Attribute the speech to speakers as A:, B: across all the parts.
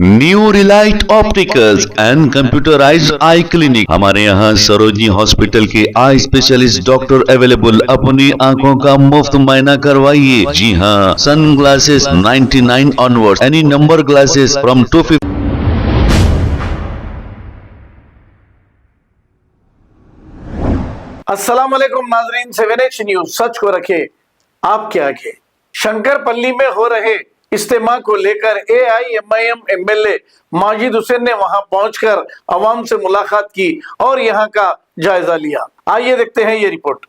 A: New Relight opticals and computerised I clinic. हमारे यहाँ Sarojini hospital के आई स्पेशलिस्ट डॉक्टर अवेलेबल। अपनी आंखों का मुफ्त मायना करवाइए। जी हाँ, sunglasses 99 onward, any number glasses from 250।
B: अस्सलाम वालेकुम नाजरीन, 7H न्यूज सच को रखे आपके आगे। शंकरपल्ली में हो रहे इज्तिमा को लेकर AIMIM MLA माजिद हुसैन ने वहां पहुंचकर अवाम से मुलाकात की और यहां का जायजा लिया। आइए देखते हैं ये report.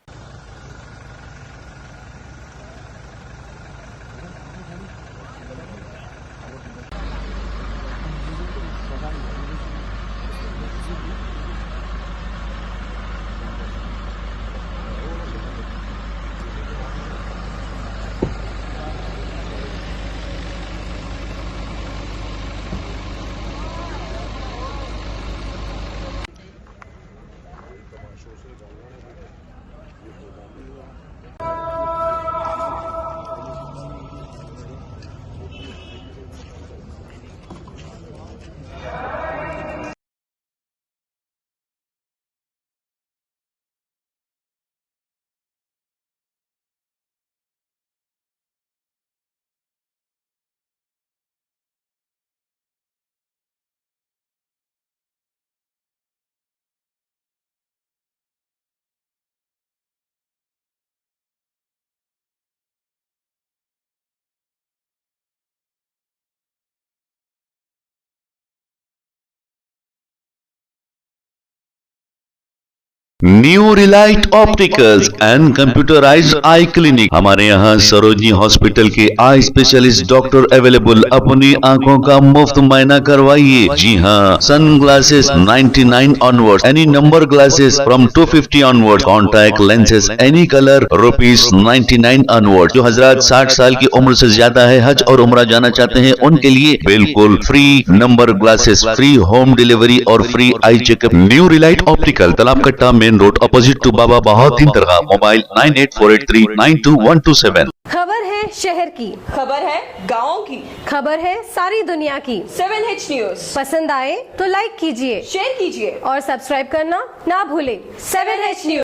A: New Relight opticals and computerised I clinic. हमारे यहाँ सरोजनी हॉस्पिटल के आई स्पेशलिस्ट डॉक्टर अवेलेबल। अपनी आंखों का मुफ्त मायना करवाइए। जी हाँ, sunglasses 99 onward, any number glasses from 250 onward, contact lenses any colour ₹99 onward. जो हजरात 60 साल की उम्र से ज्यादा है, हज और उम्रा जाना चाहते हैं, उनके लिए बिल्कुल free number glasses, free home delivery और free eye checkup. New relight optical, Talab Katta, main road, opposite to Baba Bahauddin Dargah. Mobile 9848392127।
C: खबर है शहर की,
D: खबर है गाँव की,
C: खबर है सारी दुनिया की।
D: 7H न्यूज
C: पसंद आए तो लाइक कीजिए,
D: शेयर कीजिए
C: और सब्सक्राइब करना ना भूले।
D: 7H news.